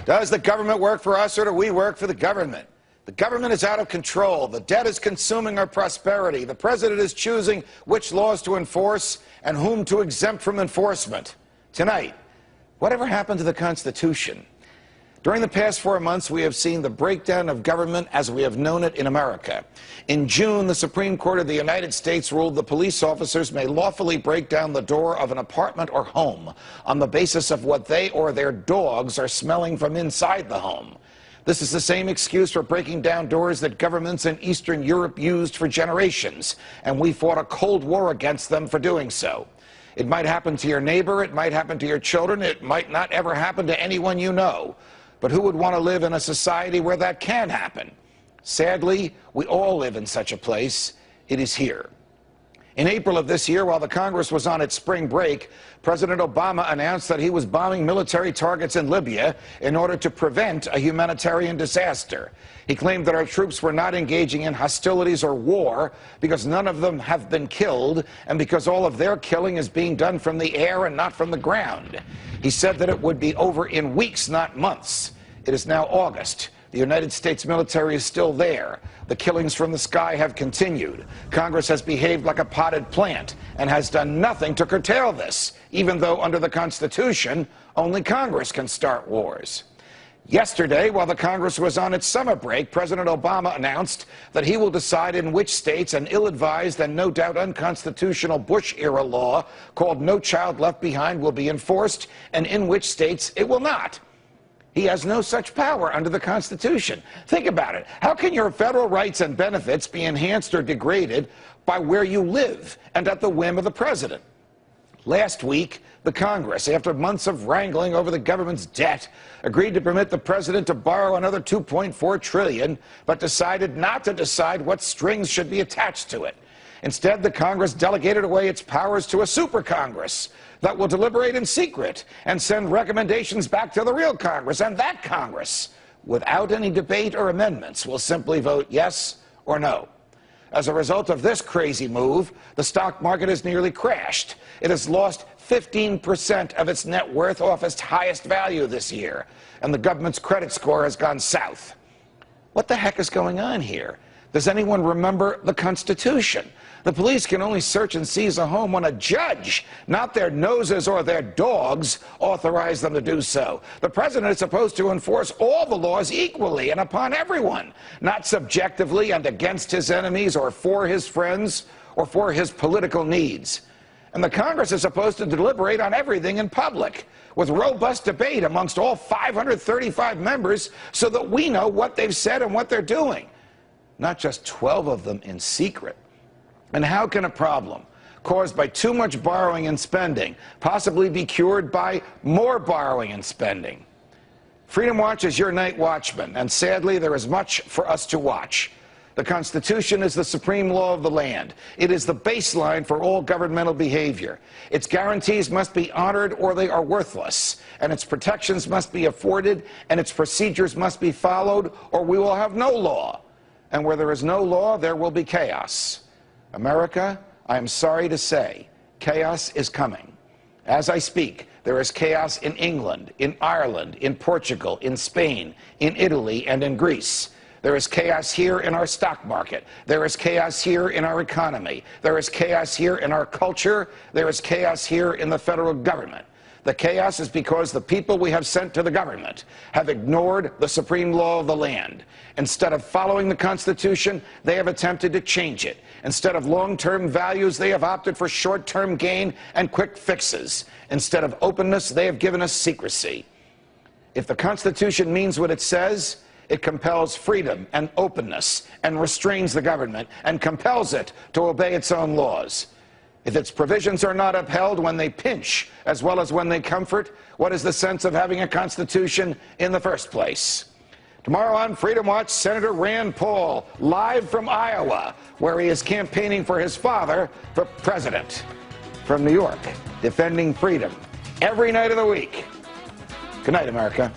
Does the government work for us, or do we work for the government? The government is out of control. The debt is consuming our prosperity. The president is choosing which laws to enforce and whom to exempt from enforcement. Tonight, whatever happened to the Constitution? During the past 4 months, we have seen the breakdown of government as we have known it in America. In June, the Supreme Court of the United States ruled that police officers may lawfully break down the door of an apartment or home on the basis of what they or their dogs are smelling from inside the home. This is the same excuse for breaking down doors that governments in Eastern Europe used for generations, and we fought a Cold War against them for doing so. It might happen to your neighbor, it might happen to your children, it might not ever happen to anyone you know. But who would want to live in a society where that can happen? Sadly, we all live in such a place. It is here. In April of this year, while the Congress was on its spring break, President Obama announced that he was bombing military targets in Libya in order to prevent a humanitarian disaster. He claimed that our troops were not engaging in hostilities or war because none of them have been killed and because all of their killing is being done from the air and not from the ground. He said that it would be over in weeks, not months. It is now August. The United States military is still there. The killings from the sky have continued. Congress has behaved like a potted plant and has done nothing to curtail this, even though under the Constitution, only Congress can start wars. Yesterday, while the Congress was on its summer break, President Obama announced that he will decide in which states an ill-advised and no doubt unconstitutional Bush-era law called No Child Left Behind will be enforced, and in which states it will not. He has no such power under the Constitution. Think about it. How can your federal rights and benefits be enhanced or degraded by where you live and at the whim of the president? Last week, the Congress, after months of wrangling over the government's debt, agreed to permit the president to borrow another $2.4 trillion, but decided not to decide what strings should be attached to it. Instead, the Congress delegated away its powers to a super Congress that will deliberate in secret and send recommendations back to the real Congress. And that Congress, without any debate or amendments, will simply vote yes or no. As a result of this crazy move, the stock market has nearly crashed. It has lost 15% of its net worth off its highest value this year, and the government's credit score has gone south. What the heck is going on here? Does anyone remember the Constitution? The police can only search and seize a home when a judge, not their noses or their dogs, authorize them to do so. The president is supposed to enforce all the laws equally and upon everyone, not subjectively and against his enemies or for his friends or for his political needs. And the Congress is supposed to deliberate on everything in public, with robust debate amongst all 535 members so that we know what they've said and what they're doing. Not just 12 of them in secret. And how can a problem caused by too much borrowing and spending possibly be cured by more borrowing and spending? Freedom Watch is your night watchman, and sadly, there is much for us to watch. The Constitution is the supreme law of the land. It is the baseline for all governmental behavior. Its guarantees must be honored or they are worthless, and its protections must be afforded, and its procedures must be followed, or we will have no law. And where there is no law, there will be chaos. America, I am sorry to say, chaos is coming. As I speak, there is chaos in England, in Ireland, in Portugal, in Spain, in Italy, and in Greece. There is chaos here in our stock market. There is chaos here in our economy. There is chaos here in our culture. There is chaos here in the federal government. The chaos is because the people we have sent to the government have ignored the supreme law of the land. Instead of following the Constitution, they have attempted to change it. Instead of long-term values, they have opted for short-term gain and quick fixes. Instead of openness, they have given us secrecy. If the Constitution means what it says, it compels freedom and openness and restrains the government and compels it to obey its own laws. If its provisions are not upheld when they pinch as well as when they comfort, what is the sense of having a Constitution in the first place? Tomorrow on Freedom Watch, Senator Rand Paul, live from Iowa, where he is campaigning for his father for president. From New York, defending freedom every night of the week. Good night, America.